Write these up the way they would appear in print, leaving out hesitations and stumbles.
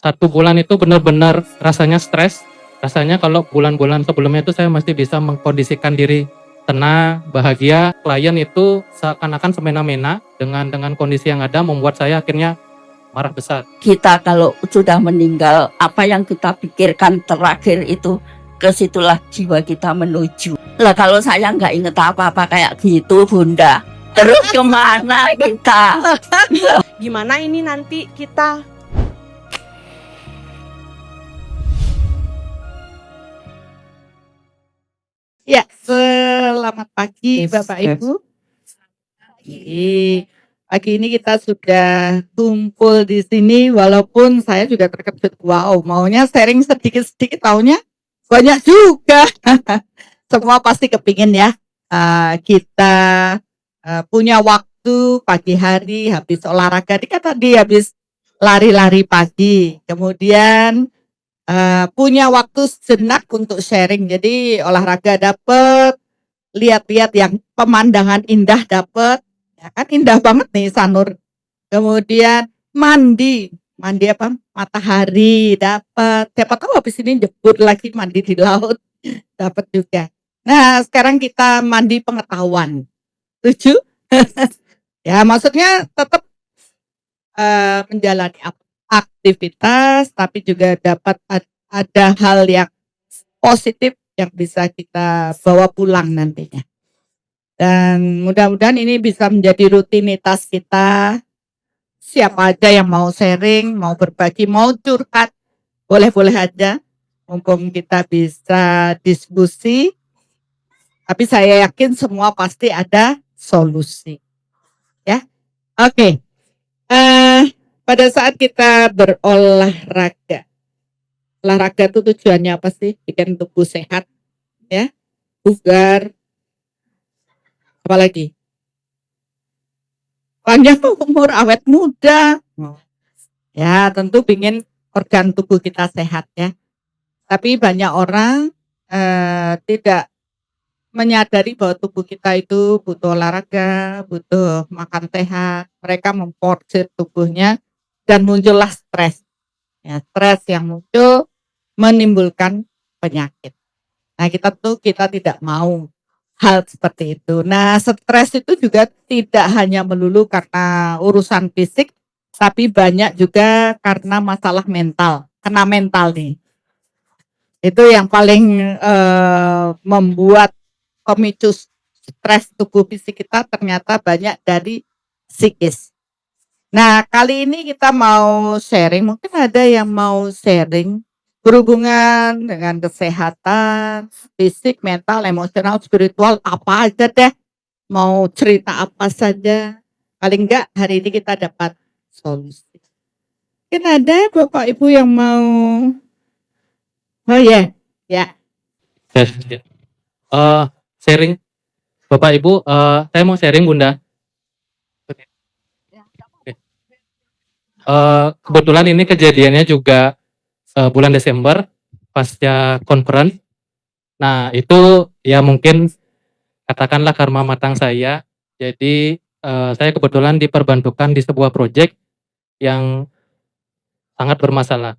1 bulan itu benar-benar rasanya stres. Rasanya kalau bulan-bulan sebelumnya itu saya masih bisa mengkondisikan diri tenang, bahagia. Klien itu seakan-akan semena-mena dengan kondisi yang ada membuat saya akhirnya marah besar. Kita kalau sudah meninggal, apa yang kita pikirkan terakhir itu, ke situlah jiwa kita menuju. Lah kalau saya nggak inget apa-apa kayak gitu, Bunda, terus kemana kita? Gimana ini nanti kita? Ya, selamat pagi Bapak Ibu. Pagi ini kita sudah kumpul di sini, walaupun saya juga terkejut. Wow, maunya sharing sedikit-sedikit, taunya banyak juga. Semua pasti kepingin ya, kita punya waktu pagi hari habis olahraga. Ini kan tadi habis lari-lari pagi, kemudian punya waktu sejenak untuk sharing. Jadi olahraga dapet, lihat-lihat yang pemandangan indah dapet, ya kan indah banget nih Sanur. Kemudian mandi apa? Matahari dapet. Siapa tahu habis ini jebur lagi mandi di laut, dapat juga. Nah, sekarang kita mandi pengetahuan. Setuju? Ya, maksudnya tetap menjalani aktivitas, tapi juga dapat ada hal yang positif yang bisa kita bawa pulang nantinya. Dan mudah-mudahan ini bisa menjadi rutinitas kita. Siapa aja yang mau sharing, mau berbagi, mau curhat, boleh-boleh aja. Mumpung kita bisa diskusi, tapi saya yakin semua pasti ada solusi. Ya, oke. Pada saat kita berolahraga, olahraga itu tujuannya apa sih? Bikin tubuh sehat, ya, bugar, apalagi panjang umur, awet muda. Ya, tentu ingin organ tubuh kita sehat ya. Tapi banyak orang tidak menyadari bahwa tubuh kita itu butuh olahraga, butuh makan sehat. Mereka memforsir tubuhnya dan muncullah stres. Ya, stres yang muncul menimbulkan penyakit. Nah, kita tidak mau hal seperti itu. Nah, stres itu juga tidak hanya melulu karena urusan fisik, tapi banyak juga karena masalah mental. Kena mental nih. Itu yang paling membuat pemicu stres tubuh fisik kita ternyata banyak dari psikis. Nah, kali ini kita mau sharing, mungkin ada yang mau sharing berhubungan dengan kesehatan, fisik, mental, emosional, spiritual, apa aja deh. Mau cerita apa saja. Paling enggak hari ini kita dapat solusi. Mungkin ada Bapak Ibu yang mau. Oh ya, ya. Sharing, Bapak Ibu, saya mau sharing Bunda. Kebetulan ini kejadiannya juga bulan Desember pasca conference. Nah, itu ya mungkin katakanlah karma matang saya. Jadi saya kebetulan diperbantukan di sebuah proyek yang sangat bermasalah.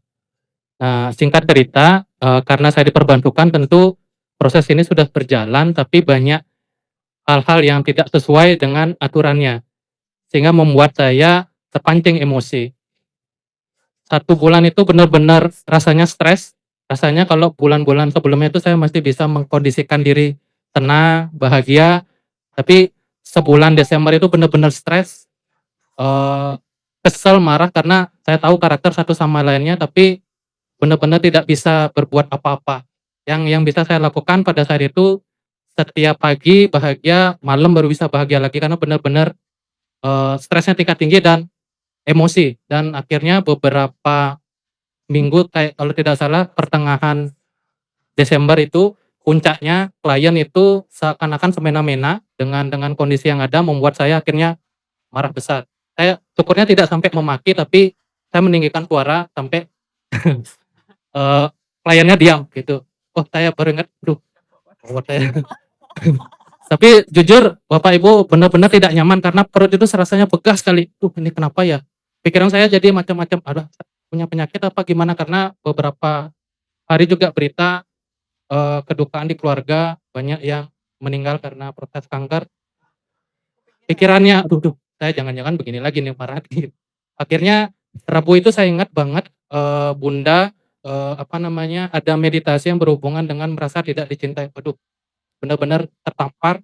Nah, singkat cerita, karena saya diperbantukan, tentu proses ini sudah berjalan, tapi banyak hal-hal yang tidak sesuai dengan aturannya, sehingga membuat saya terpancing emosi. 1 bulan itu benar-benar rasanya stres. Rasanya kalau bulan-bulan sebelumnya itu saya masih bisa mengkondisikan diri tenang, bahagia. Tapi sebulan Desember itu benar-benar stres, kesel, marah karena saya tahu karakter satu sama lainnya, tapi benar-benar tidak bisa berbuat apa-apa. Yang bisa saya lakukan pada saat itu, setiap pagi bahagia, malam baru bisa bahagia lagi karena benar-benar stresnya tingkat tinggi dan emosi. Dan akhirnya beberapa minggu, kayak kalau tidak salah pertengahan Desember itu puncaknya, klien itu seakan-akan semena-mena dengan kondisi yang ada membuat saya akhirnya marah besar. Saya syukurnya tidak sampai memaki, tapi saya meninggikan suara sampai kliennya diam gitu. Oh, saya baru ingat, saya. Tapi jujur Bapak Ibu benar-benar tidak nyaman karena perut itu rasanya pegas sekali. Ini kenapa ya? Pikiran saya jadi macam-macam. punya penyakit apa gimana, karena beberapa hari juga berita, kedukaan di keluarga, banyak yang meninggal karena proses kanker. Pikirannya, "Aduh duh, saya jangan-jangan begini lagi nih parah," gitu. Akhirnya Rabu itu saya ingat banget, Bunda, apa namanya, ada meditasi yang berhubungan dengan merasa tidak dicintai. Waduh, benar-benar tertampar,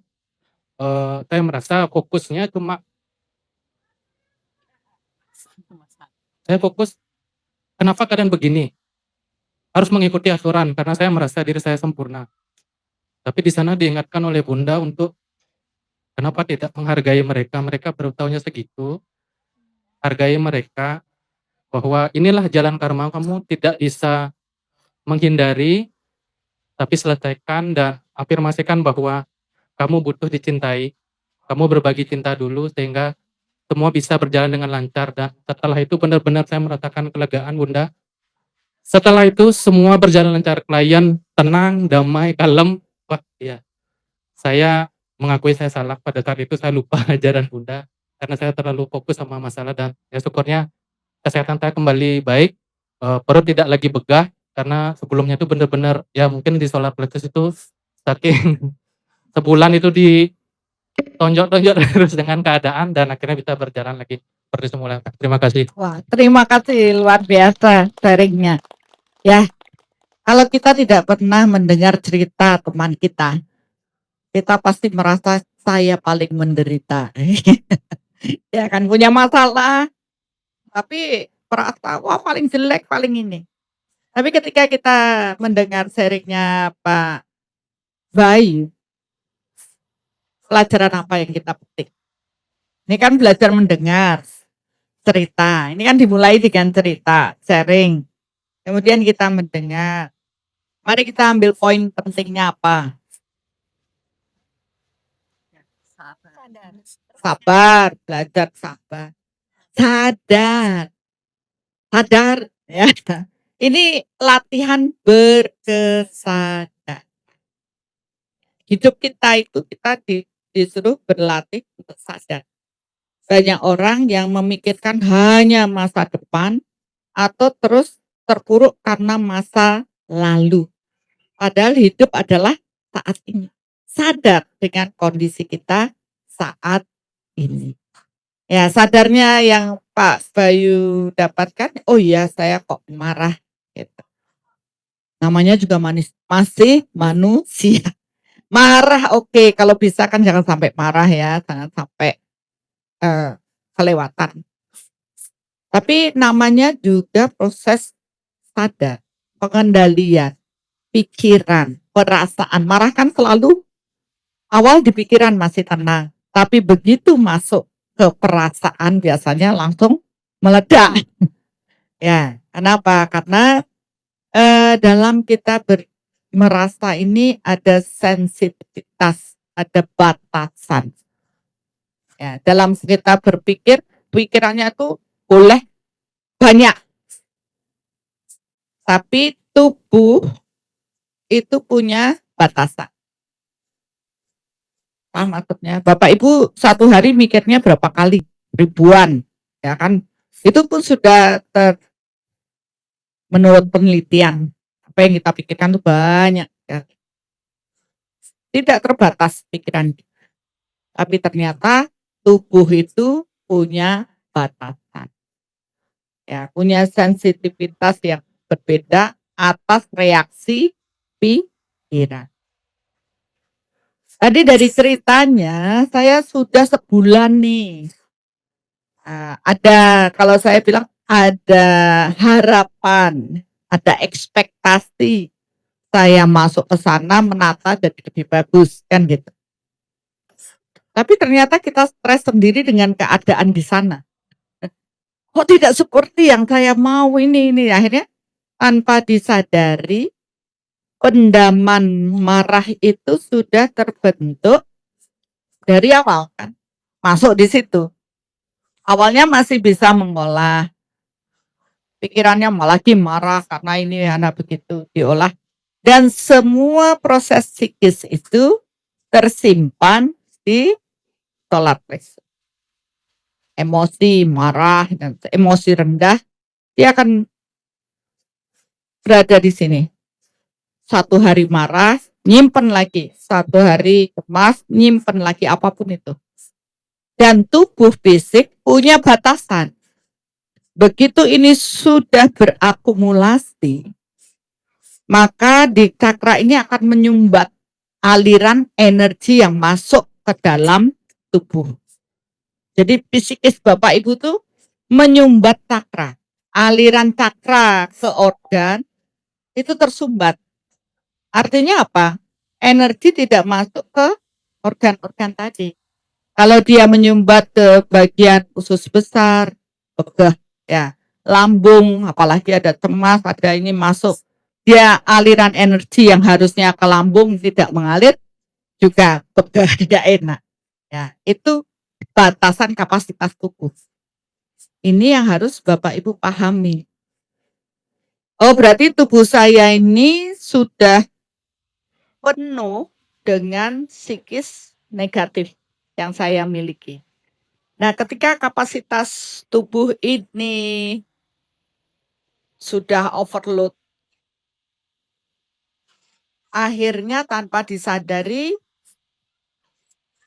saya merasa fokusnya cuma saya fokus, "Kenapa keadaan begini?" Harus mengikuti aturan karena saya merasa diri saya sempurna. Tapi di sana diingatkan oleh Bunda untuk, "Kenapa tidak menghargai mereka? Mereka baru tahunnya segitu, hargai mereka, bahwa inilah jalan karma, kamu tidak bisa menghindari, tapi selesaikan dan afirmasikan bahwa kamu butuh dicintai, kamu berbagi cinta dulu sehingga semua bisa berjalan dengan lancar." Dan setelah itu benar-benar saya merasakan kelegaan, Bunda. Setelah itu semua berjalan lancar, klien tenang, damai, kalem. Wah, iya, saya mengakui saya salah pada saat itu, saya lupa ajaran Bunda karena saya terlalu fokus sama masalah, dan ya syukurnya kesehatan saya kembali baik, perut tidak lagi begah karena sebelumnya itu benar-benar ya mungkin di solar plexus itu saking sebulan itu ditonjok-tonjok terus dengan keadaan, dan akhirnya bisa berjalan lagi seperti semula. Terima kasih. Wah, terima kasih luar biasa sharingnya. Ya, kalau kita tidak pernah mendengar cerita teman kita, kita pasti merasa saya paling menderita. Ya kan punya masalah, tapi merasa wah paling jelek, paling ini. Tapi ketika kita mendengar sharingnya Pak Bayu, pelajaran apa yang kita petik? Ini kan belajar mendengar cerita. Ini kan dimulai dengan cerita, sharing. Kemudian kita mendengar. Mari kita ambil poin pentingnya apa? Sabar, belajar sabar. Sadar, sadar ya. Ini latihan berkesadaran. Hidup kita itu kita disuruh berlatih untuk sadar. Banyak orang yang memikirkan hanya masa depan atau terus terpuruk karena masa lalu. Padahal hidup adalah saat ini. Sadar dengan kondisi kita saat ini. Ya, sadarnya yang Pak Bayu dapatkan, oh iya saya kok marah gitu. Namanya juga masih manusia. Marah oke, kalau bisa kan jangan sampai marah ya, jangan sampai kelewatan. Tapi namanya juga proses sadar, pengendalian, pikiran, perasaan. Marah kan selalu awal di pikiran masih tenang, tapi begitu masuk ke perasaan biasanya langsung meledak. Ya, kenapa? Karena dalam kita merasa ini ada sensitivitas, ada batasan. Ya, dalam kita berpikir, pikirannya tuh boleh banyak. Tapi tubuh itu punya batasan. Paham maksudnya? Bapak Ibu satu hari mikirnya berapa kali? Ribuan, ya kan? Itu pun sudah menurut penelitian, apa yang kita pikirkan itu banyak. Ya. Tidak terbatas pikiran. Tapi ternyata tubuh itu punya batasan. Ya, punya sensitivitas yang berbeda atas reaksi pikiran. Tadi dari ceritanya, saya sudah sebulan nih. Ada, kalau saya bilang ada harapan, ada ekspektasi. Saya masuk ke sana menata jadi lebih bagus, kan gitu. Tapi ternyata kita stres sendiri dengan keadaan di sana. Kok tidak seperti yang saya mau ini. Akhirnya tanpa disadari, pendaman marah itu sudah terbentuk dari awal kan. Masuk di situ. Awalnya masih bisa mengolah. Pikirannya malah lagi marah karena ini anak begitu diolah. Dan semua proses psikis itu tersimpan di solar plexus. Emosi marah dan emosi rendah dia akan berada di sini. Satu hari marah, nyimpen lagi. Satu hari cemas, nyimpen lagi, apapun itu. Dan tubuh fisik punya batasan. Begitu ini sudah berakumulasi, maka di cakra ini akan menyumbat aliran energi yang masuk ke dalam tubuh. Jadi psikis Bapak Ibu tuh menyumbat cakra. Aliran cakra ke organ itu tersumbat. Artinya apa? Energi tidak masuk ke organ-organ tadi. Kalau dia menyumbat ke bagian usus besar, begah, ya, lambung, apalagi ada cemas, ada ini masuk, dia aliran energi yang harusnya ke lambung tidak mengalir, juga begah, tidak enak. Ya, itu batasan kapasitas tubuh. Ini yang harus Bapak Ibu pahami. Oh, berarti tubuh saya ini sudah penuh dengan psikis negatif yang saya miliki. Nah, ketika kapasitas tubuh ini sudah overload, akhirnya tanpa disadari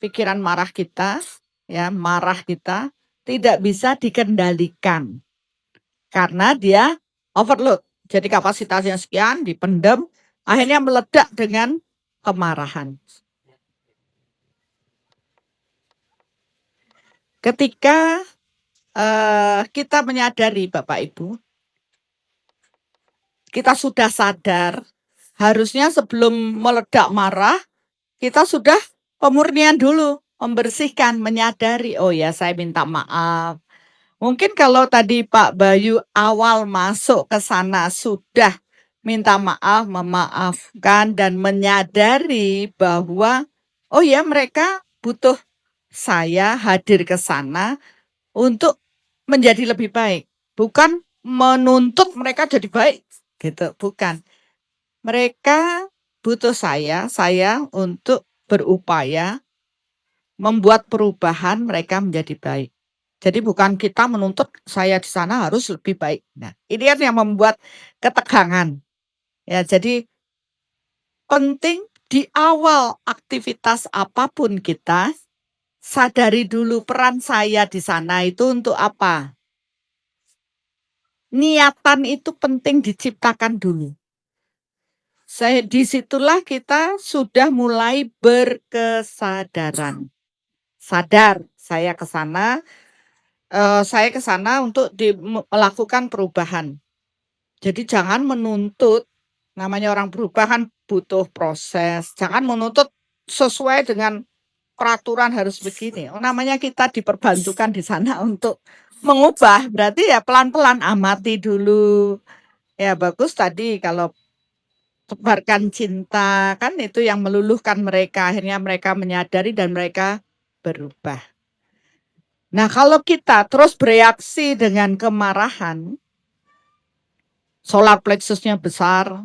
pikiran marah kita, ya, marah kita tidak bisa dikendalikan karena dia overload. Jadi kapasitasnya sekian dipendam, akhirnya meledak dengan kemarahan. Ketika kita menyadari Bapak Ibu, kita sudah sadar, harusnya sebelum meledak marah, kita sudah pemurnian dulu, membersihkan, menyadari, oh ya saya minta maaf. Mungkin kalau tadi Pak Bayu awal masuk ke sana sudah minta maaf, memaafkan dan menyadari bahwa oh ya mereka butuh saya hadir ke sana untuk menjadi lebih baik, bukan menuntut mereka jadi baik, gitu, bukan. Mereka butuh saya untuk berupaya membuat perubahan mereka menjadi baik. Jadi bukan kita menuntut saya di sana harus lebih baik. Nah, ini kan yang membuat ketegangan. Ya, jadi penting di awal aktivitas apapun kita sadari dulu peran saya di sana itu untuk apa. Niatan itu penting diciptakan dulu. Disitulah kita sudah mulai berkesadaran. Sadar, saya ke sana untuk melakukan perubahan. Jadi jangan menuntut, namanya orang berubah kan butuh proses. Jangan menuntut sesuai dengan peraturan harus begini. Namanya kita diperbantukan di sana untuk mengubah, berarti ya pelan-pelan amati dulu. Ya bagus tadi kalau sebarkan cinta, kan itu yang meluluhkan mereka, akhirnya mereka menyadari dan mereka berubah. Nah, kalau kita terus bereaksi dengan kemarahan, solar plexusnya besar,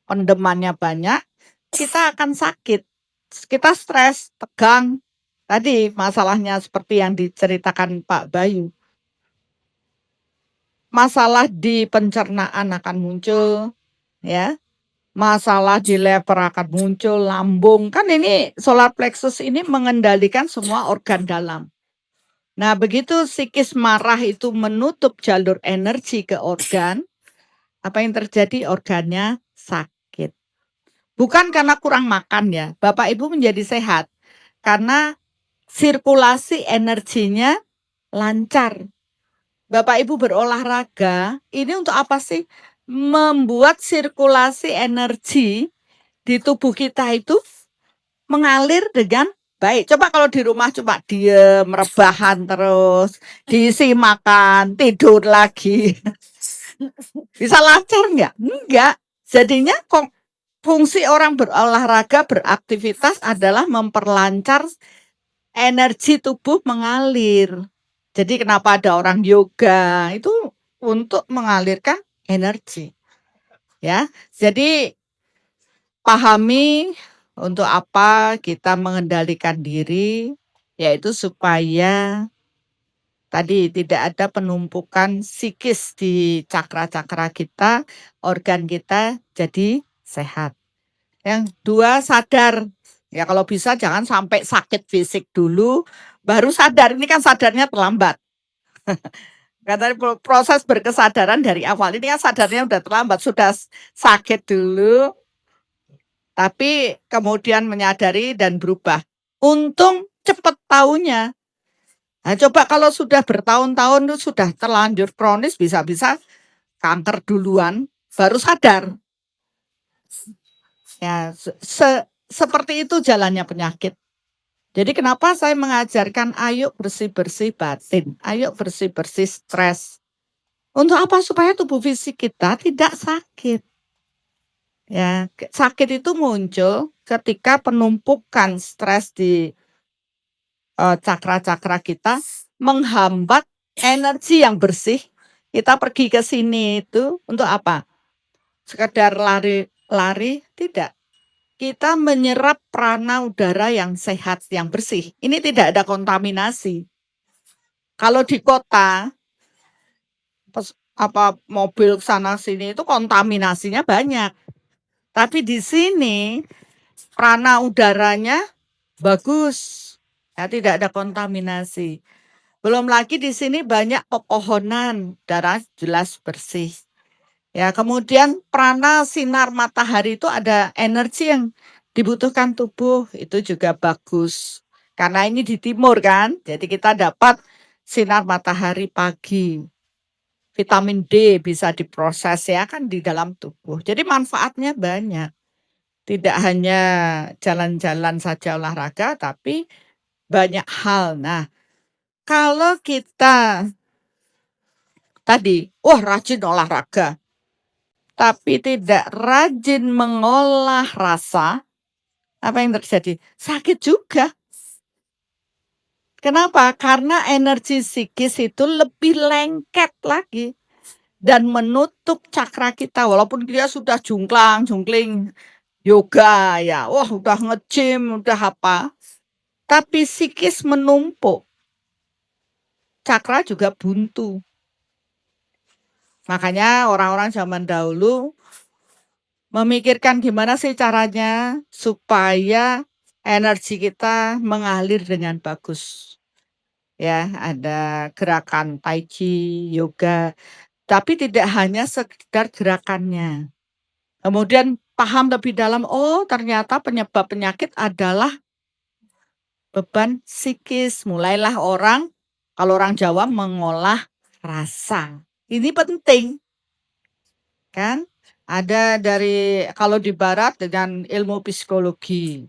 pendemannya banyak, kita akan sakit. Kita stres, tegang. Tadi masalahnya seperti yang diceritakan Pak Bayu. Masalah di pencernaan akan muncul, ya. Masalah di lever akan muncul, lambung. Kan ini solar plexus ini mengendalikan semua organ dalam. Nah, begitu psikis marah itu menutup jalur energi ke organ, apa yang terjadi? Organnya sakit. Bukan karena kurang makan ya. Bapak Ibu menjadi sehat karena sirkulasi energinya lancar. Bapak Ibu berolahraga, ini untuk apa sih? Membuat sirkulasi energi di tubuh kita itu mengalir dengan baik. Coba kalau di rumah cuma diem, rebahan terus, diisi makan, tidur lagi. Bisa lancar nggak? Enggak. Jadinya fungsi orang berolahraga, beraktivitas adalah memperlancar energi tubuh mengalir. Jadi kenapa ada orang yoga? Itu untuk mengalirkan energi. Ya. Jadi pahami untuk apa kita mengendalikan diri, yaitu supaya Tadi tidak ada penumpukan psikis di cakra-cakra kita, organ kita jadi sehat. Yang dua, sadar. Ya kalau bisa jangan sampai sakit fisik dulu, baru sadar. Ini kan sadarnya terlambat. Katanya proses berkesadaran dari awal. Ini kan sadarnya udah terlambat, sudah sakit dulu, tapi kemudian menyadari dan berubah. Untung cepet taunya. Nah, coba kalau sudah bertahun-tahun itu sudah terlanjur kronis, bisa-bisa kanker duluan, baru sadar. Ya, seperti itu jalannya penyakit. Jadi kenapa saya mengajarkan ayo bersih-bersih batin, ayo bersih-bersih stres. Untuk apa? Supaya tubuh fisik kita tidak sakit. Ya, sakit itu muncul ketika penumpukan stres di cakra-cakra kita menghambat energi yang bersih. Kita pergi ke sini itu untuk apa? Sekedar lari-lari? Tidak. Kita menyerap prana udara yang sehat, yang bersih. Ini tidak ada kontaminasi. Kalau di kota, mobil sana sini itu kontaminasinya banyak. Tapi di sini prana udaranya bagus. Ya, tidak ada kontaminasi. Belum lagi di sini banyak pepohonan, udara jelas bersih. Ya, kemudian prana sinar matahari itu ada energi yang dibutuhkan tubuh, itu juga bagus. Karena ini di timur kan, jadi kita dapat sinar matahari pagi. Vitamin D bisa diproses ya kan di dalam tubuh. Jadi manfaatnya banyak. Tidak hanya jalan-jalan saja olahraga, tapi banyak hal. Nah, kalau kita tadi, wah rajin olahraga, tapi tidak rajin mengolah rasa, apa yang terjadi? Sakit juga. Kenapa? Karena energi psikis itu lebih lengket lagi dan menutup cakra kita. Walaupun dia sudah jungkling yoga ya, wah udah nge-gym, udah apa. Tapi psikis menumpuk. Cakra juga buntu. Makanya orang-orang zaman dahulu memikirkan gimana sih caranya supaya energi kita mengalir dengan bagus. Ya, ada gerakan tai chi, yoga, tapi tidak hanya sekedar gerakannya. Kemudian paham lebih dalam, oh ternyata penyebab penyakit adalah beban psikis. Mulailah kalau orang Jawa mengolah rasa. Ini penting. Kan? Ada kalau di barat dengan ilmu psikologi.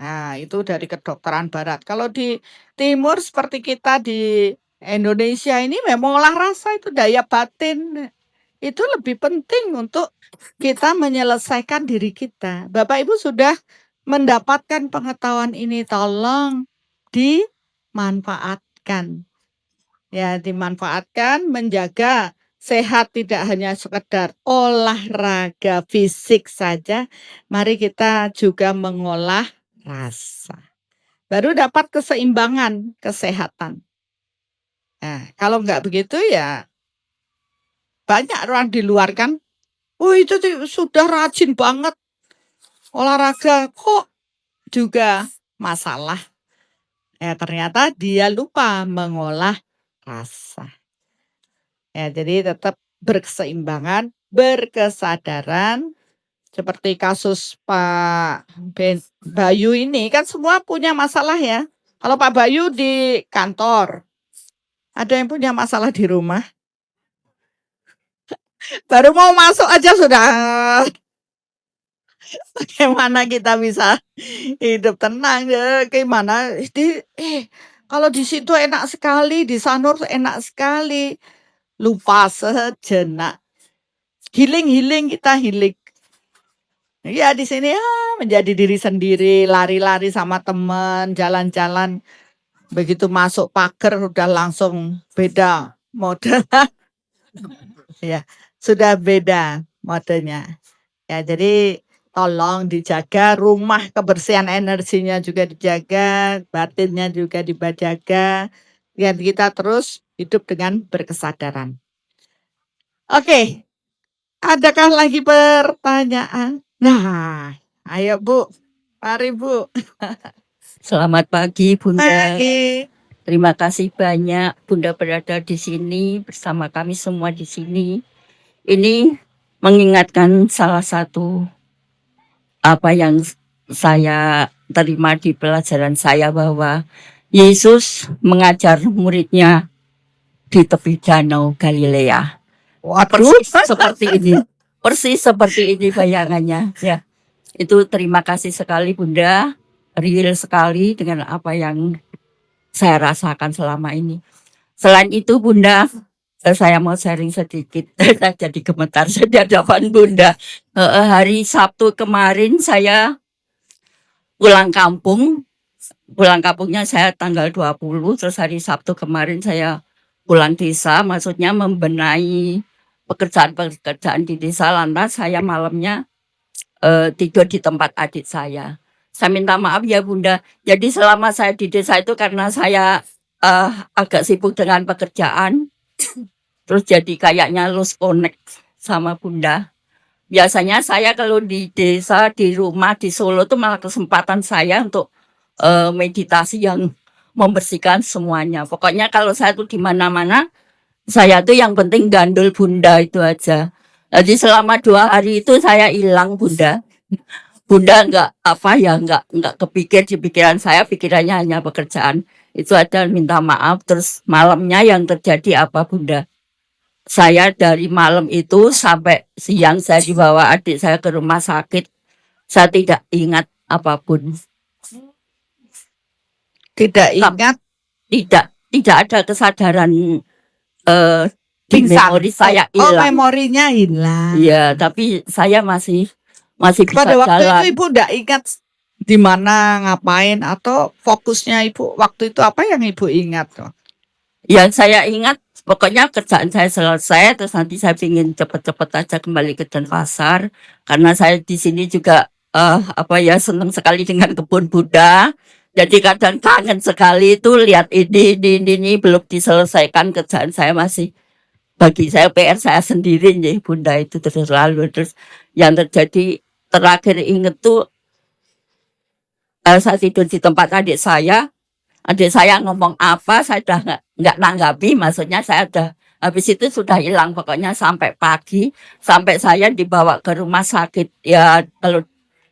Nah, itu dari kedokteran barat. Kalau di timur seperti kita di Indonesia ini memang olah rasa itu daya batin. Itu lebih penting untuk kita menyelesaikan diri kita. Bapak Ibu sudah mendapatkan pengetahuan ini, tolong dimanfaatkan. Ya, dimanfaatkan, menjaga sehat tidak hanya sekedar olahraga fisik saja. Mari kita juga mengolah rasa. Baru dapat keseimbangan kesehatan. Nah, kalau enggak begitu ya banyak orang di luar kan, oh itu sudah rajin banget olahraga, kok juga masalah. Ya ternyata dia lupa mengolah rasa. Ya jadi tetap berkeseimbangan, berkesadaran. Seperti kasus Pak Bayu ini kan semua punya masalah ya. Kalau Pak Bayu di kantor, ada yang punya masalah di rumah. Baru mau masuk aja sudah. Bagaimana kita bisa hidup tenang ya? Gimana? Kalau di situ enak sekali, di Sanur enak sekali. Lupa sejenak. Healing kita healing. Ya di sini ya menjadi diri sendiri, lari-lari sama teman, jalan-jalan. Begitu masuk pagar udah langsung beda mode. Ya, sudah beda modenya. Ya, jadi tolong dijaga rumah, kebersihan energinya juga dijaga, batinnya juga dijaga. Biar kita terus hidup dengan berkesadaran. Oke, adakah lagi pertanyaan? Nah, ayo Bu, mari Bu. Selamat pagi Bunda. Pagi. Terima kasih banyak Bunda berada di sini bersama kami semua di sini. Ini mengingatkan salah satu apa yang saya terima di pelajaran saya, bahwa Yesus mengajar muridnya di tepi danau Galilea. Waduh, Persis seperti ini bayangannya. Ya, itu terima kasih sekali Bunda, real sekali dengan apa yang saya rasakan selama ini. Selain itu Bunda, saya mau sharing sedikit. Saya jadi gemetar di hadapan Bunda. Hari Sabtu kemarin saya pulang kampung. Pulang kampungnya saya tanggal 20, terus hari Sabtu kemarin saya pulang desa, maksudnya membenahi pekerjaan-pekerjaan di desa. Lantas saya malamnya tidur di tempat adik saya. Saya minta maaf ya Bunda. Jadi selama saya di desa itu karena saya agak sibuk dengan pekerjaan, terus jadi kayaknya lost connect sama Bunda. Biasanya saya kalau di desa, di rumah, di Solo itu malah kesempatan saya untuk meditasi yang membersihkan semuanya. Pokoknya kalau saya tuh di mana-mana, saya tuh yang penting gandul Bunda itu aja. Jadi selama 2 hari itu saya hilang Bunda. Bunda nggak kepikir di pikiran saya, pikirannya hanya pekerjaan. Itu aja, minta maaf. Terus malamnya yang terjadi apa Bunda? Saya dari malam itu sampai siang saya dibawa adik saya ke rumah sakit. Saya tidak ingat apapun. tidak ingat, Tidak ada kesadaran di pingsan. memori saya Oh, hilang. memorinya hilang. Iya, tapi saya masih bisa Pada waktu jalan. itu Ibu tidak ingat di mana, ngapain, atau fokusnya Ibu waktu itu apa yang Ibu ingat? Yang saya ingat pokoknya kerjaan saya selesai, terus nanti saya ingin cepet-cepet aja kembali ke Denpasar, karena saya di sini juga senang sekali dengan kebun Buddha. Jadi kadang kangen sekali itu lihat ini belum diselesaikan kerjaan saya, masih bagi saya PR saya sendiri nih Bunda itu terus lalu. Terus yang terjadi terakhir inget tuh saya tidur di tempat adik saya ngomong apa saya udah nggak nanggapi, maksudnya saya udah habis itu sudah hilang pokoknya sampai pagi, sampai saya dibawa ke rumah sakit. Ya kalau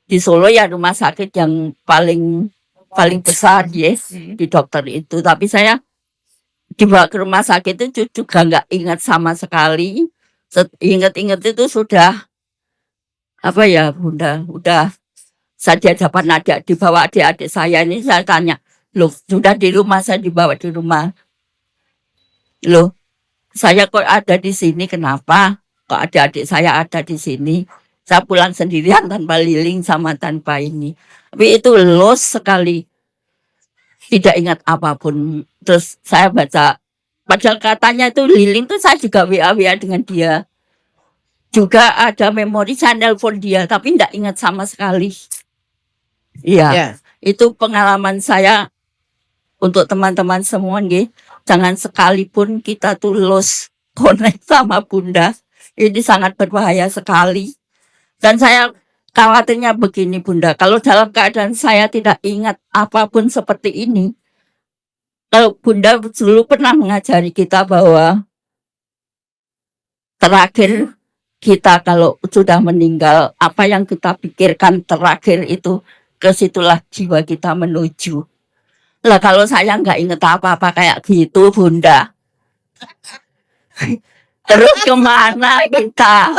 di Solo ya rumah sakit yang paling besar yes, di dokter itu. Tapi saya dibawa ke rumah sakit itu juga nggak ingat sama sekali. Ingat-ingat itu sudah Bunda, udah saya di hadapan dibawa adik-adik saya ini. Saya tanya, loh sudah di rumah, saya dibawa di rumah, loh saya kok ada di sini, kenapa kok adik-adik saya ada di sini? Saya pulang sendirian tanpa liling sama tanpa ini. Tapi itu lost sekali, tidak ingat apapun. Terus saya baca, padahal katanya itu liling tuh saya juga WA dengan dia. Juga ada memori saya nelpon dia, tapi tidak ingat sama sekali. Iya, itu pengalaman saya untuk teman-teman semua nih. Jangan sekalipun kita tuh lost connect sama Bunda. Ini sangat berbahaya sekali. Dan saya khawatirnya begini Bunda, kalau dalam keadaan saya tidak ingat apapun seperti ini, kalau Bunda dulu pernah mengajari kita bahwa terakhir kita kalau sudah meninggal, apa yang kita pikirkan terakhir itu, ke situlah jiwa kita menuju. Lah kalau saya nggak inget apa-apa kayak gitu Bunda, terus kemana kita?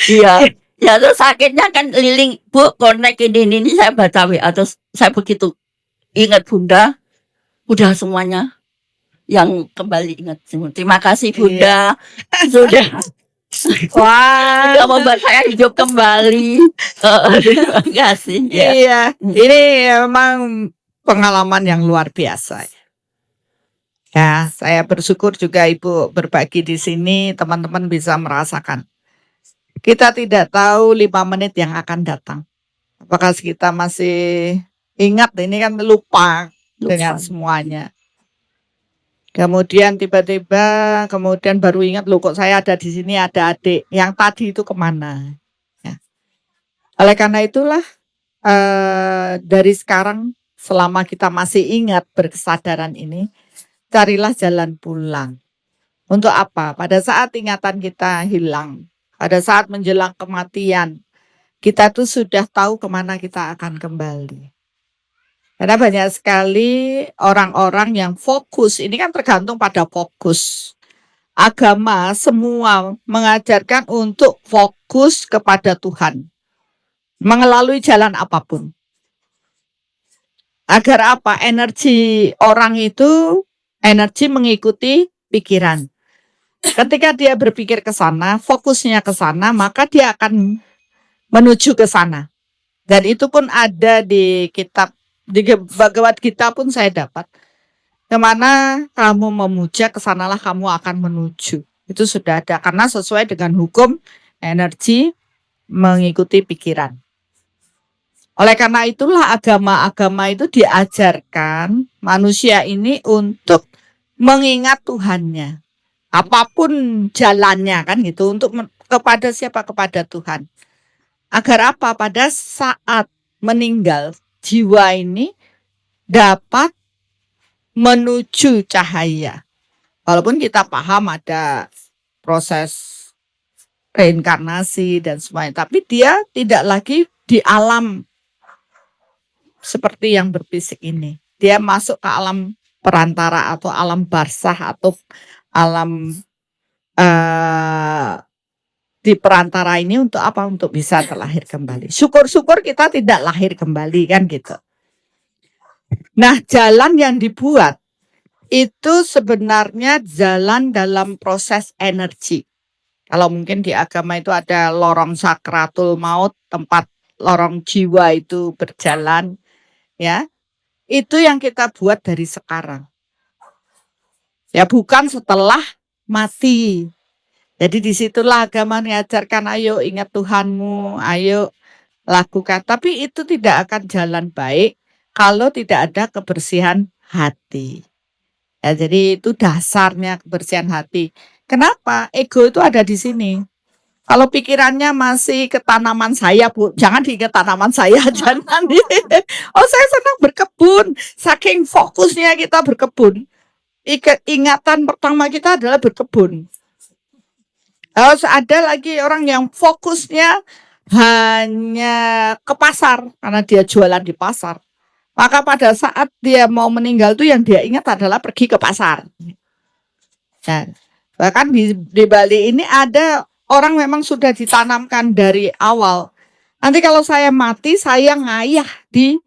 Iya, ya terus sakitnya kan liling Bu, connect ini saya baca WA, terus saya begitu ingat Bunda, udah semuanya yang kembali ingat semua. Terima kasih Bunda, sudah membuat saya hidup kembali. Terima kasih. Iya, ini memang pengalaman yang luar biasa. Ya, saya bersyukur juga Ibu berbagi di sini, teman-teman bisa merasakan. Kita tidak tahu 5 menit yang akan datang. Apakah kita masih ingat? Ini kan lupa dengan semuanya. Kemudian tiba-tiba kemudian baru ingat, loh kok saya ada di sini, ada adik. Yang tadi itu kemana? Ya. Oleh karena itulah dari sekarang selama kita masih ingat berkesadaran ini, carilah jalan pulang. Untuk apa? Pada saat ingatan kita hilang, pada saat menjelang kematian, kita tuh sudah tahu kemana kita akan kembali. Karena banyak sekali orang-orang yang fokus, ini kan tergantung pada fokus. Agama semua mengajarkan untuk fokus kepada Tuhan. Melalui jalan apapun. Agar apa? Energi orang itu, energi mengikuti pikiran. Ketika dia berpikir ke sana, fokusnya ke sana, maka dia akan menuju ke sana. Dan itu pun ada di kitab, di Bhagavad Gita pun saya dapat. Kemana kamu memuja, kesanalah kamu akan menuju. Itu sudah ada, karena sesuai dengan hukum energi mengikuti pikiran. Oleh karena itulah agama-agama itu diajarkan manusia ini untuk mengingat Tuhannya. Apapun jalannya kan gitu, untuk kepada siapa? Kepada Tuhan. Agar apa? Pada saat meninggal, jiwa ini dapat menuju cahaya. Walaupun kita paham ada proses reinkarnasi dan semuanya, tapi dia tidak lagi di alam seperti yang berfisik ini. Dia masuk ke alam perantara atau alam barzah atau alam di perantara ini untuk apa? Untuk bisa terlahir kembali. Syukur-syukur kita tidak lahir kembali kan gitu. Nah, jalan yang dibuat itu sebenarnya jalan dalam proses energi. Kalau mungkin di agama itu ada lorong sakratul maut, tempat lorong jiwa itu berjalan, ya. Itu yang kita buat dari sekarang. Ya, bukan setelah mati. Jadi disitulah agama mengajarkan, ayo ingat Tuhanmu, ayo lakukan. Tapi itu tidak akan jalan baik kalau tidak ada kebersihan hati. Ya, jadi itu dasarnya kebersihan hati. Kenapa? Ego itu ada di sini. Kalau pikirannya masih ke tanaman saya, Bu, jangan diingat tanaman saya, jangan. Oh, saya senang berkebun. Saking fokusnya kita berkebun. Ingatan pertama kita adalah berkebun. Harus ada lagi orang yang fokusnya hanya ke pasar karena dia jualan di pasar. Maka pada saat dia mau meninggal tuh yang dia ingat adalah pergi ke pasar. Nah, bahkan di Bali ini ada orang memang sudah ditanamkan dari awal. Nanti kalau saya mati, saya ngayah di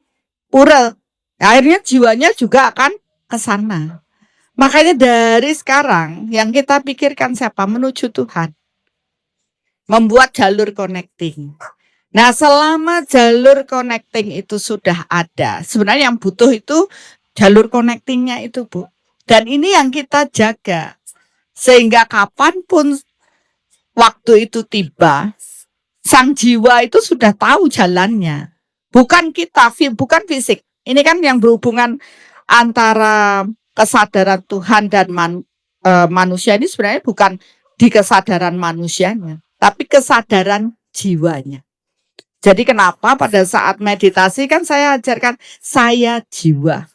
pura. Akhirnya jiwanya juga akan ke sana. Makanya dari sekarang yang kita pikirkan siapa? Menuju Tuhan. Membuat jalur connecting. Nah, selama jalur connecting itu sudah ada, sebenarnya yang butuh itu jalur connectingnya itu, Bu. Dan ini yang kita jaga. Sehingga kapanpun waktu itu tiba, sang jiwa itu sudah tahu jalannya. Bukan kita, bukan fisik. Ini kan yang berhubungan antara kesadaran Tuhan dan manusia ini sebenarnya bukan di kesadaran manusianya, tapi kesadaran jiwanya. Jadi kenapa pada saat meditasi kan saya ajarkan saya jiwa.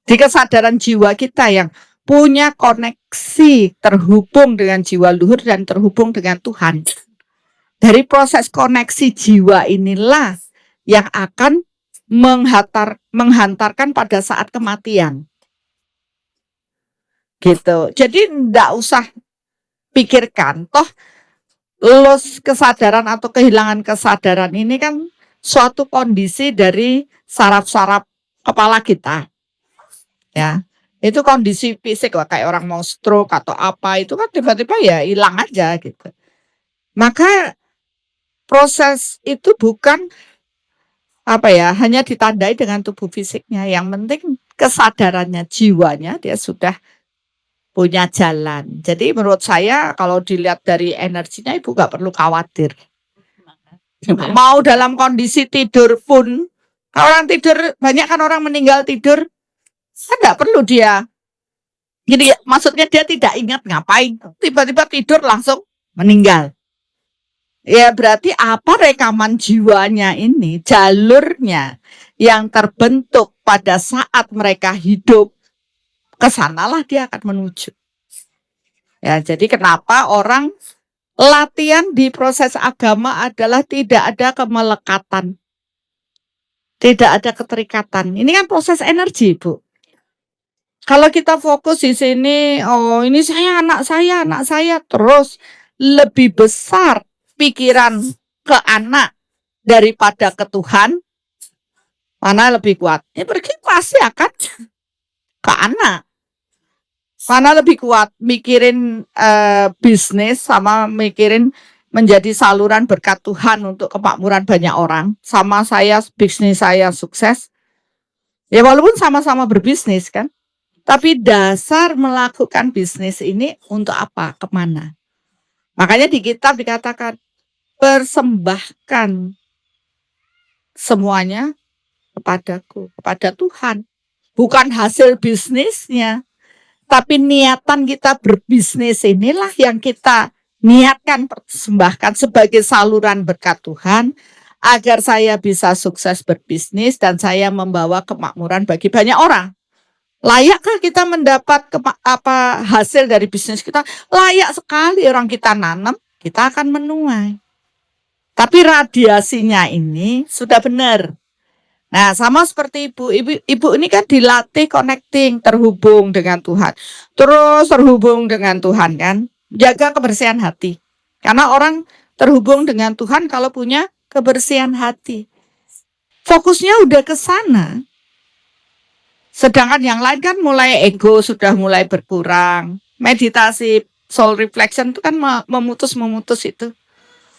Di kesadaran jiwa kita yang punya koneksi terhubung dengan jiwa luhur dan terhubung dengan Tuhan. Dari proses koneksi jiwa inilah yang akan menghantarkan pada saat kematian. Gitu. Jadi enggak usah pikirkan, toh loss kesadaran atau kehilangan kesadaran ini kan suatu kondisi dari saraf-saraf kepala kita. Ya, itu kondisi fisik lah, kayak orang mau stroke atau apa itu kan tiba-tiba ya hilang aja gitu. Maka proses itu bukan apa ya, hanya ditandai dengan tubuh fisiknya. Yang penting kesadarannya, jiwanya dia sudah punya jalan. Jadi menurut saya kalau dilihat dari energinya Ibu gak perlu khawatir. Mau dalam kondisi tidur pun, kalau orang tidur, banyak kan orang meninggal tidur, kan gak perlu dia Jadi maksudnya dia tidak ingat ngapain, tiba-tiba tidur langsung meninggal. Ya berarti apa rekaman jiwanya ini, jalurnya yang terbentuk pada saat mereka hidup, kesanalah dia akan menuju. Ya, jadi kenapa orang latihan di proses agama adalah tidak ada kemelekatan, tidak ada keterikatan. Ini kan proses energi, Bu. Kalau kita fokus di sini, oh ini anak saya, terus lebih besar pikiran ke anak daripada ke Tuhan, mana lebih kuat? Ya pergi pasti akan ke anak. Mana lebih kuat mikirin bisnis sama mikirin menjadi saluran berkat Tuhan untuk kemakmuran banyak orang. Sama saya bisnis saya sukses. Ya walaupun sama-sama berbisnis kan. Tapi dasar melakukan bisnis ini untuk apa? Kemana? Makanya di kitab dikatakan persembahkan semuanya kepadaku, kepada Tuhan. Bukan hasil bisnisnya. Tapi niatan kita berbisnis inilah yang kita niatkan persembahkan sebagai saluran berkat Tuhan. Agar saya bisa sukses berbisnis dan saya membawa kemakmuran bagi banyak orang. Layakkah kita mendapat hasil dari bisnis kita? Layak sekali, orang kita nanam, kita akan menuai. Tapi radiasinya ini sudah benar. Nah, sama seperti ibu ini kan dilatih connecting, terhubung dengan Tuhan. Terus terhubung dengan Tuhan kan, jaga kebersihan hati. Karena orang terhubung dengan Tuhan kalau punya kebersihan hati. Fokusnya udah ke sana. Sedangkan yang lain kan mulai ego sudah mulai berkurang. Meditasi soul reflection itu kan memutus itu.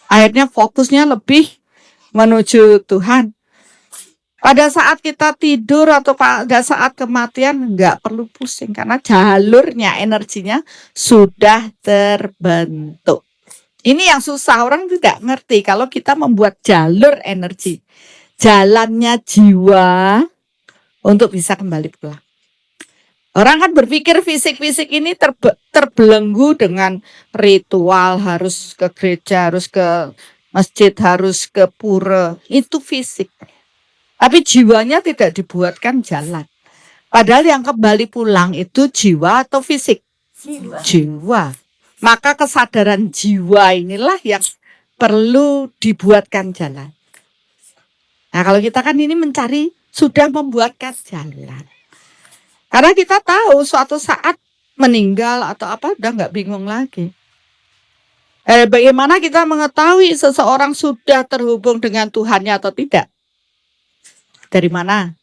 Akhirnya fokusnya lebih menuju Tuhan. Pada saat kita tidur atau pada saat kematian nggak perlu pusing karena jalurnya energinya sudah terbentuk. Ini yang susah, orang tidak ngerti kalau kita membuat jalur energi. Jalannya jiwa untuk bisa kembali pulang. Orang kan berpikir fisik-fisik ini terbelenggu dengan ritual, harus ke gereja, harus ke masjid, harus ke pura. Itu fisik. Tapi jiwanya tidak dibuatkan jalan. Padahal yang kembali pulang itu jiwa atau fisik? Jiwa. Maka kesadaran jiwa inilah yang perlu dibuatkan jalan. Nah kalau kita kan ini mencari sudah membuatkan jalan. Karena kita tahu suatu saat meninggal atau apa udah nggak bingung lagi. Bagaimana kita mengetahui seseorang sudah terhubung dengan Tuhannya atau tidak? Dari mana?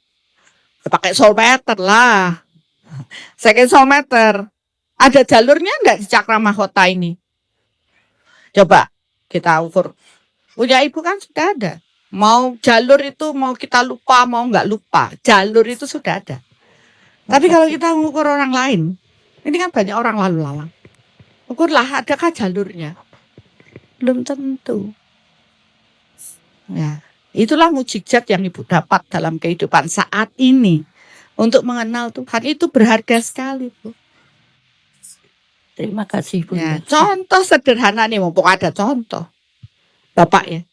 Pakai soulmeter lah. Second soulmeter. Ada jalurnya nggak di cakra mahkota ini? Coba kita ukur. Punya ibu kan sudah ada. Mau jalur itu mau kita lupa mau nggak lupa, jalur itu sudah ada. Tapi kalau kita mengukur orang lain, ini kan banyak orang lalu lalang. Ukurlah adakah jalurnya? Belum tentu. Ya, itulah mukjizat yang ibu dapat dalam kehidupan saat ini untuk mengenal Tuhan itu berharga sekali, Bu. Terima kasih, Bu. Ya, contoh sederhana nih, mumpung ada contoh, Bapak ya.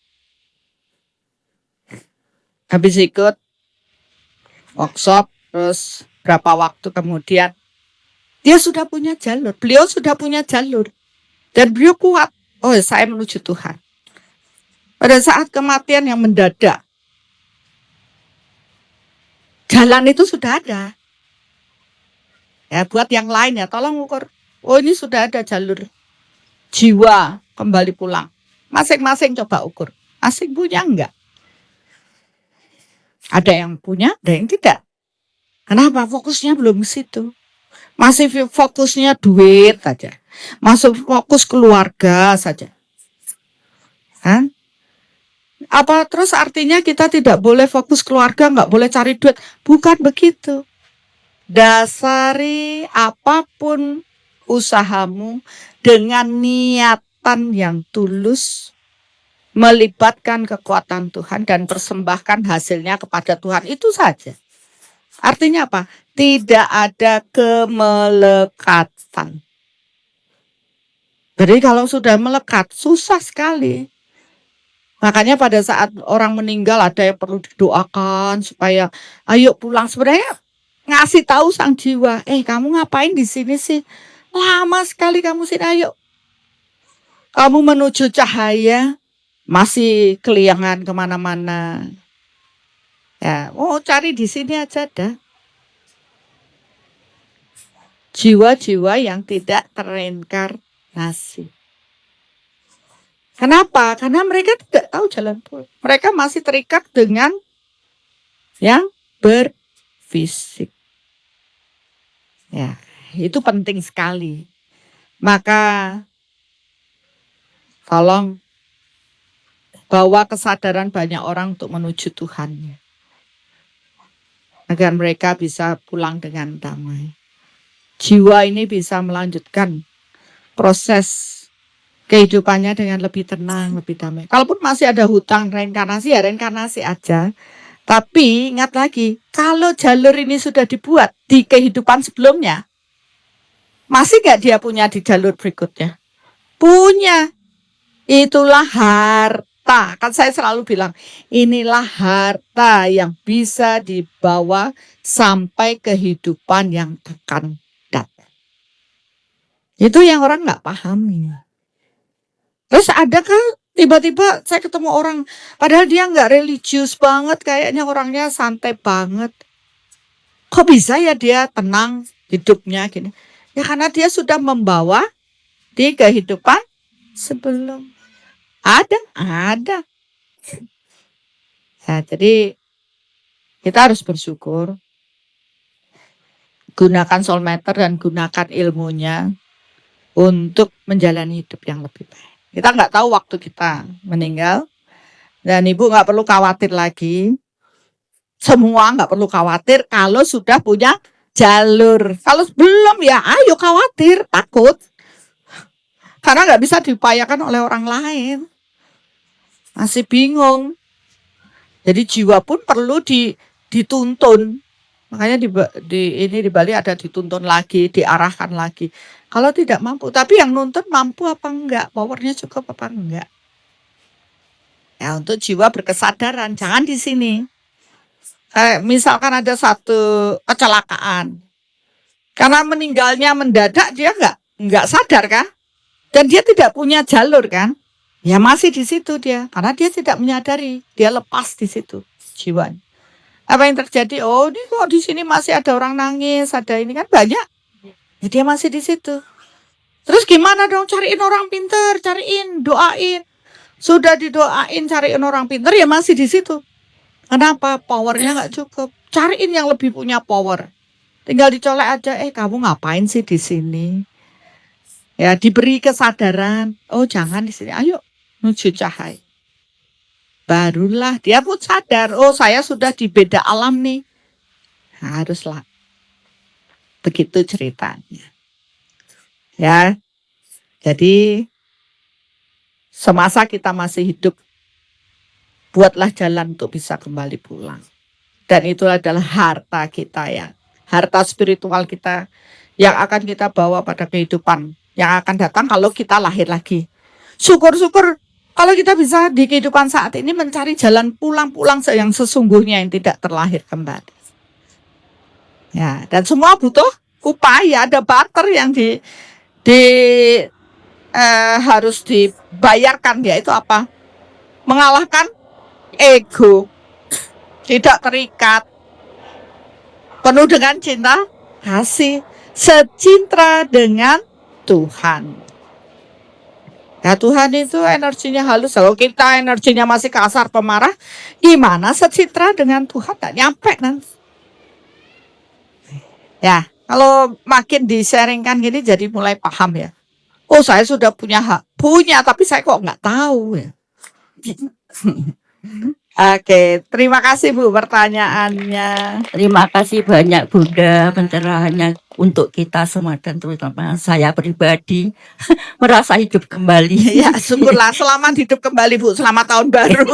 Habis ikut workshop, terus berapa waktu kemudian dia sudah punya jalur, beliau sudah punya jalur dan beliau kuat. Oh, saya menuju Tuhan. Pada saat kematian yang mendadak, jalan itu sudah ada. Ya, buat yang lain ya, tolong ukur. Oh, ini sudah ada jalur jiwa kembali pulang. Masing-masing coba ukur. Asing punya enggak? Ada yang punya, ada yang tidak. Kenapa? Fokusnya belum ke situ. Masih fokusnya duit saja. Masih fokus keluarga saja. Hah? Apa terus artinya kita tidak boleh fokus keluarga, nggak boleh cari duit? Bukan begitu. Dasari apapun usahamu dengan niatan yang tulus, melibatkan kekuatan Tuhan dan persembahkan hasilnya kepada Tuhan, itu saja. Artinya apa? Tidak ada kemelekatan. Jadi kalau sudah melekat, susah sekali. Makanya pada saat orang meninggal ada yang perlu didoakan supaya ayo pulang. Sebenarnya ngasih tahu sang jiwa, kamu ngapain di sini sih? Lama sekali kamu sini, ayo. Kamu menuju cahaya, masih keliangan kemana-mana. Ya, cari di sini aja dah. Jiwa-jiwa yang tidak terreinkarnasi. Kenapa? Karena mereka tidak tahu jalan pulang. Mereka masih terikat dengan yang berfisik. Ya, itu penting sekali. Maka tolong bawa kesadaran banyak orang untuk menuju Tuhan. Agar mereka bisa pulang dengan damai. Jiwa ini bisa melanjutkan proses kehidupannya dengan lebih tenang, lebih damai. Kalaupun masih ada hutang reinkarnasi, ya reinkarnasi aja. Tapi ingat lagi, kalau jalur ini sudah dibuat di kehidupan sebelumnya, masih gak dia punya di jalur berikutnya? Punya. Itulah harta. Kan saya selalu bilang, inilah harta yang bisa dibawa sampai kehidupan yang akan datang. Itu yang orang gak pahami. Terus adakah tiba-tiba saya ketemu orang, padahal dia nggak religius banget, kayaknya orangnya santai banget. Kok bisa ya dia tenang hidupnya gini? Ya karena dia sudah membawa di kehidupan sebelum. Ada. Nah, jadi kita harus bersyukur. Gunakan soulmeter dan gunakan ilmunya untuk menjalani hidup yang lebih baik. Kita nggak tahu waktu kita meninggal. Dan Ibu nggak perlu khawatir lagi. Semua nggak perlu khawatir kalau sudah punya jalur. Kalau belum ya ayo khawatir, takut. Karena nggak bisa diupayakan oleh orang lain. Masih bingung. Jadi jiwa pun perlu dituntun. Makanya di Bali ada dituntun lagi, diarahkan lagi. Kalau tidak mampu, tapi yang nuntun mampu apa enggak? Powernya cukup apa enggak? Ya untuk jiwa berkesadaran, jangan di sini. Misalkan ada satu kecelakaan, karena meninggalnya mendadak dia enggak sadar kan? Dan dia tidak punya jalur kan? Ya masih di situ dia, karena dia tidak menyadari, dia lepas di situ jiwanya. Apa yang terjadi? Oh, ini kok di sini masih ada orang nangis, ada ini kan banyak. Ya, dia masih di situ. Terus gimana dong? Cariin orang pinter, cariin, doain. Sudah didoain, cariin orang pinter, ya masih di situ. Kenapa? Powernya nggak cukup. Cariin yang lebih punya power. Tinggal dicolek aja. Kamu ngapain sih di sini? Ya, diberi kesadaran. Oh, jangan di sini. Ayo, menuju cahaya. Barulah dia pun sadar, oh saya sudah di beda alam nih. Haruslah. Begitu ceritanya. Ya. Jadi semasa kita masih hidup, buatlah jalan untuk bisa kembali pulang. Dan itu adalah harta kita ya. Harta spiritual kita yang akan kita bawa pada kehidupan yang akan datang kalau kita lahir lagi. Syukur-syukur kalau kita bisa di kehidupan saat ini mencari jalan pulang-pulang yang sesungguhnya yang tidak terlahir kembali. Ya, dan semua butuh upaya, ada barter yang harus dibayarkan, yaitu apa? Mengalahkan ego, tidak terikat, penuh dengan cinta, kasih, secinta dengan Tuhan. Ya Tuhan itu energinya halus. Kalau kita energinya masih kasar, pemarah, gimana secitra dengan Tuhan? Tak nyampe nanti. Ya, kalau makin di-sharingkan gini jadi mulai paham ya. Oh saya sudah punya hak. Punya, tapi saya kok nggak tahu ya. Oke, terima kasih Bu pertanyaannya. Terima kasih banyak Bunda pencerahannya untuk kita semua dan terutama saya pribadi merasa hidup kembali. Ya, syukurlah, selamat hidup kembali Bu, selamat tahun baru.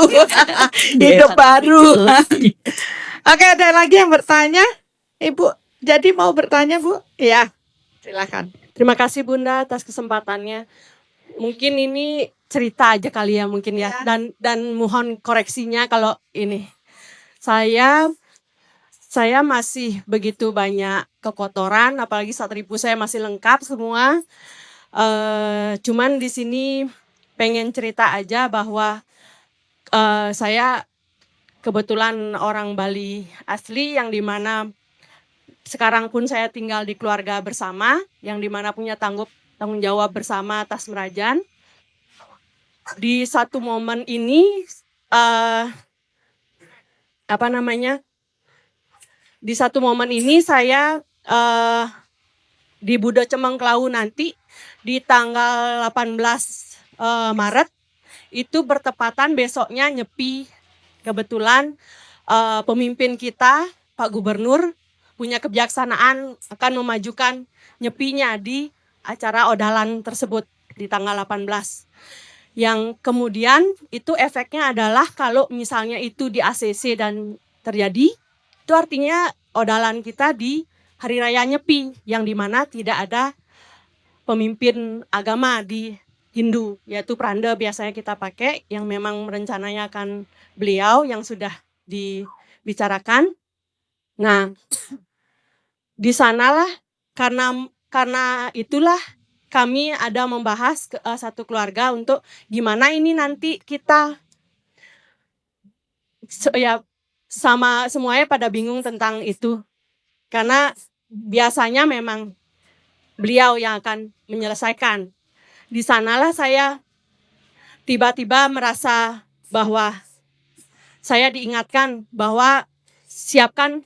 Hidup baru. Oke, ada lagi yang bertanya? Ibu jadi mau bertanya, Bu? Ya, silakan. Terima kasih Bunda atas kesempatannya. Mungkin ini cerita aja kali ya mungkin ya. Ya. Dan mohon koreksinya kalau ini. Saya masih begitu banyak kekotoran, apalagi satripu saya masih lengkap semua. Cuman di sini pengen cerita aja bahwa saya kebetulan orang Bali asli yang dimana sekarang pun saya tinggal di keluarga bersama, yang dimana punya tanggung jawab bersama atas Merajan. Di satu momen ini, di satu momen ini saya di Budo Cemengklau nanti di tanggal 18 Maret itu bertepatan besoknya Nyepi. Kebetulan pemimpin kita Pak Gubernur punya kebijaksanaan akan memajukan Nyepinya di acara odalan tersebut di tanggal 18. Yang kemudian itu efeknya adalah kalau misalnya itu di ACC dan terjadi, itu artinya odalan kita di Hari Raya Nyepi yang dimana tidak ada pemimpin agama di Hindu, yaitu Pranda biasanya kita pakai yang memang rencananya akan beliau yang sudah dibicarakan. Nah, di sanalah karena itulah kami ada membahas satu keluarga untuk gimana ini nanti kita ya sama semuanya pada bingung tentang itu. Karena biasanya memang beliau yang akan menyelesaikan. Di sanalah saya tiba-tiba merasa bahwa saya diingatkan bahwa siapkan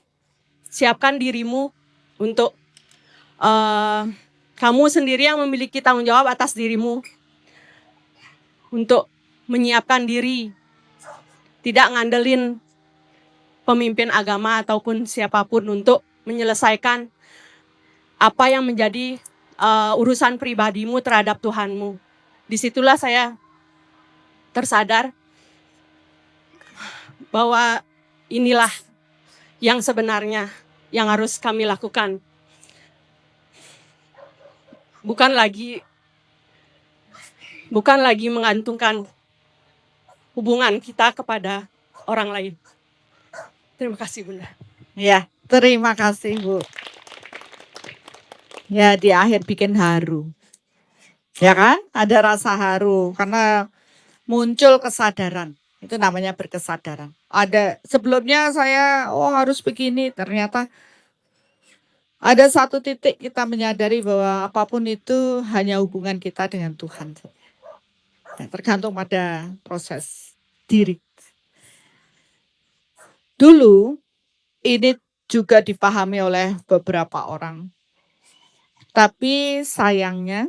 dirimu untuk kamu sendiri yang memiliki tanggung jawab atas dirimu untuk menyiapkan diri, tidak ngandelin pemimpin agama ataupun siapapun untuk menyelesaikan apa yang menjadi urusan pribadimu terhadap Tuhanmu. Disitulah saya tersadar bahwa inilah yang sebenarnya yang harus kami lakukan. Bukan lagi menggantungkan hubungan kita kepada orang lain. Terima kasih Bunda. Ya, terima kasih Bu. Ya, di akhir bikin haru. Ya kan? Ada rasa haru karena muncul kesadaran. Itu namanya berkesadaran. Ada sebelumnya saya harus begini, ternyata ada satu titik kita menyadari bahwa apapun itu hanya hubungan kita dengan Tuhan. Ya, tergantung pada proses diri. Dulu ini juga dipahami oleh beberapa orang. Tapi sayangnya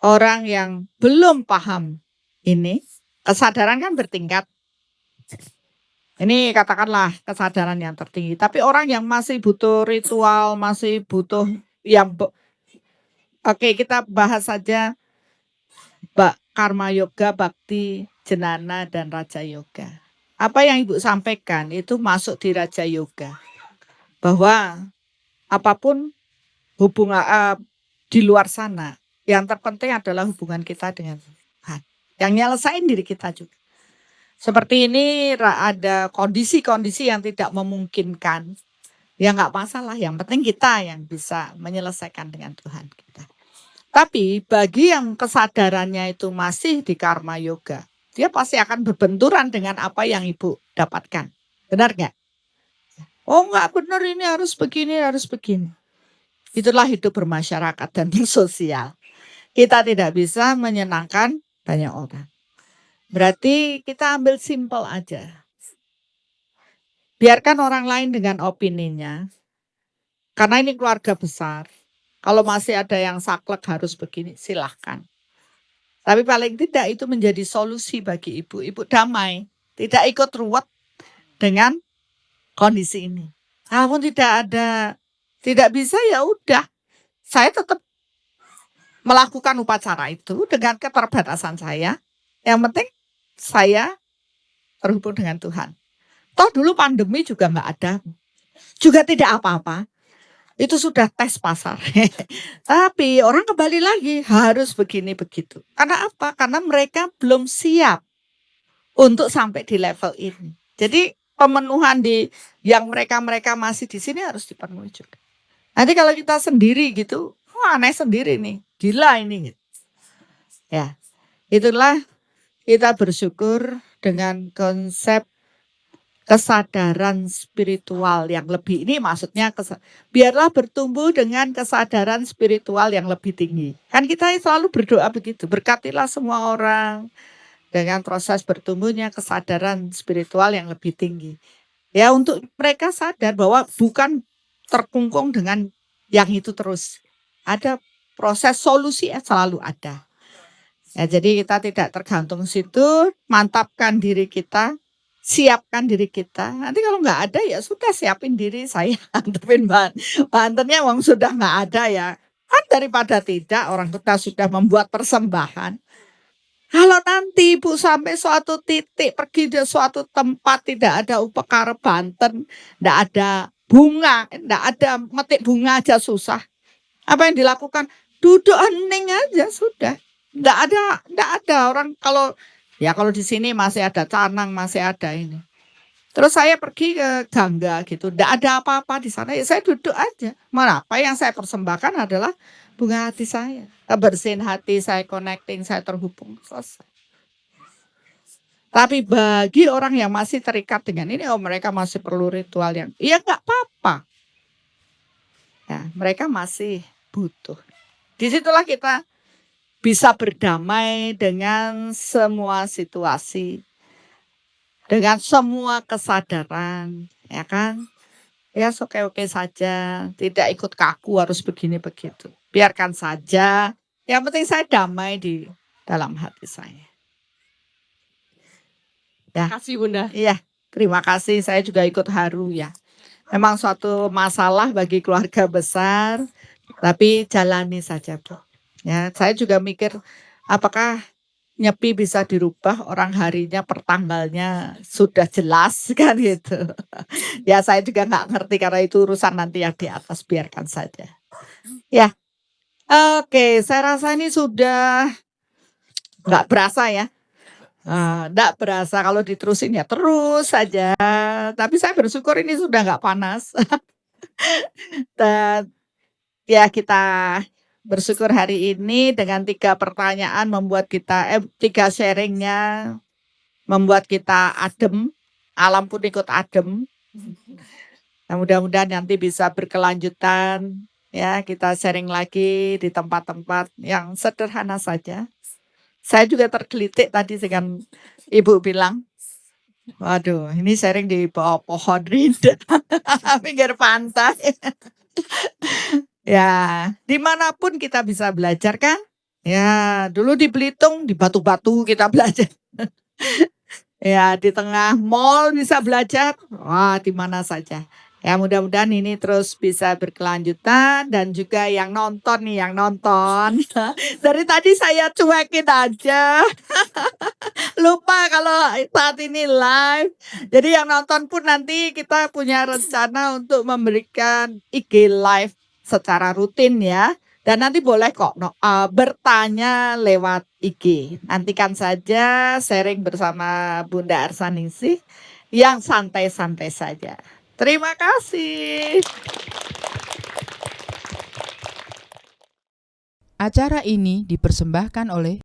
orang yang belum paham ini, kesadaran kan bertingkat. Ini katakanlah kesadaran yang tertinggi. Tapi orang yang masih butuh ritual, masih butuh yang oke, kita bahas saja Karma Yoga, Bhakti, Jnana, dan Raja Yoga. Apa yang Ibu sampaikan itu masuk di Raja Yoga. Bahwa apapun hubungan di luar sana, yang terpenting adalah hubungan kita dengan Tuhan. Yang nyelesain diri kita juga. Seperti ini ada kondisi-kondisi yang tidak memungkinkan. Ya nggak masalah, yang penting kita yang bisa menyelesaikan dengan Tuhan kita. Tapi bagi yang kesadarannya itu masih di Karma Yoga, dia pasti akan berbenturan dengan apa yang Ibu dapatkan. Benar nggak? Oh nggak benar, ini harus begini, harus begini. Itulah hidup bermasyarakat dan bersosial. Kita tidak bisa menyenangkan banyak orang. Berarti kita ambil simpel aja. Biarkan orang lain dengan opininya. Karena ini keluarga besar. Kalau masih ada yang saklek harus begini, silahkan. Tapi paling tidak itu menjadi solusi bagi Ibu. Ibu damai. Tidak ikut ruwet dengan kondisi ini. Namun tidak bisa ya udah. Saya tetap melakukan upacara itu dengan keterbatasan saya. Yang penting saya terhubung dengan Tuhan. Toh dulu pandemi juga nggak ada. juga tidak apa-apa. Itu sudah tes pasar. Tapi orang kembali lagi harus begini begitu. Karena apa? Karena mereka belum siap untuk sampai di level ini. Jadi pemenuhan yang mereka masih di sini harus dipenuhi juga. Nanti kalau kita sendiri gitu, wah aneh sendiri nih, gila ini. Gitu. Ya, itulah kita bersyukur dengan konsep kesadaran spiritual yang lebih. Ini maksudnya biarlah bertumbuh dengan kesadaran spiritual yang lebih tinggi. Kan kita selalu berdoa begitu, berkatilah semua orang dengan proses bertumbuhnya kesadaran spiritual yang lebih tinggi. Ya, untuk mereka sadar bahwa bukan terkungkung dengan yang itu terus. Ada proses solusi selalu ada. Ya, jadi kita tidak tergantung situ, mantapkan diri kita, siapkan diri kita. Nanti kalau nggak ada ya sudah siapin diri saya antepin bantennya uang sudah nggak ada ya. Kan daripada tidak orang kita sudah membuat persembahan. Kalau nanti Ibu sampai suatu titik pergi ke suatu tempat tidak ada upekara banten, tidak ada bunga, tidak ada metik bunga aja susah. Apa yang dilakukan? Duduk hening aja sudah. Tidak ada orang kalau di sini masih ada canang, masih ada ini. Terus saya pergi ke Gangga gitu, tidak ada apa-apa di sana. Ya saya duduk aja. Apa yang saya persembahkan adalah bunga hati saya, kebersihan hati saya, connecting, saya terhubung, selesai. Tapi bagi orang yang masih terikat dengan ini, mereka masih perlu ritual yang, ya nggak apa-apa. Ya, mereka masih butuh. Disitulah kita bisa berdamai dengan semua situasi, dengan semua kesadaran, ya kan? Ya oke-oke saja, tidak ikut kaku harus begini begitu. Biarkan saja, yang penting saya damai di dalam hati saya. Ya. Terima kasih Bunda. Iya, terima kasih. Saya juga ikut haru ya. Memang suatu masalah bagi keluarga besar, tapi jalani saja Bu. Ya, saya juga mikir apakah Nyepi bisa dirubah orang harinya per tanggalnya sudah jelas kan gitu. Ya saya juga nggak ngerti karena itu urusan nanti yang di atas, biarkan saja. Ya, oke, saya rasa ini sudah nggak berasa ya. Nggak berasa kalau diterusin ya terus saja. Tapi saya bersyukur ini sudah nggak panas. Dan ya kita bersyukur hari ini dengan 3 pertanyaan membuat kita 3 sharingnya membuat kita adem, alam pun ikut adem. Nah, mudah-mudahan nanti bisa berkelanjutan ya, kita sharing lagi di tempat-tempat yang sederhana saja. Saya juga tergelitik tadi dengan Ibu bilang, waduh ini sharing di bawah pohon rindang, pinggir pantai. Ya, dimanapun kita bisa belajar kan? Ya, dulu di Belitung di batu-batu kita belajar. Ya, di tengah mall bisa belajar. Wah, di mana saja. Ya, mudah-mudahan ini terus bisa berkelanjutan dan juga yang nonton nih, yang nonton. Dari tadi saya cuekin aja. Lupa kalau saat ini live. Jadi yang nonton pun nanti kita punya rencana untuk memberikan IG live secara rutin ya. Dan nanti boleh kok bertanya lewat IG. Nantikan saja sharing bersama Bunda Arsaningsih yang santai-santai saja. Terima kasih. Acara ini dipersembahkan oleh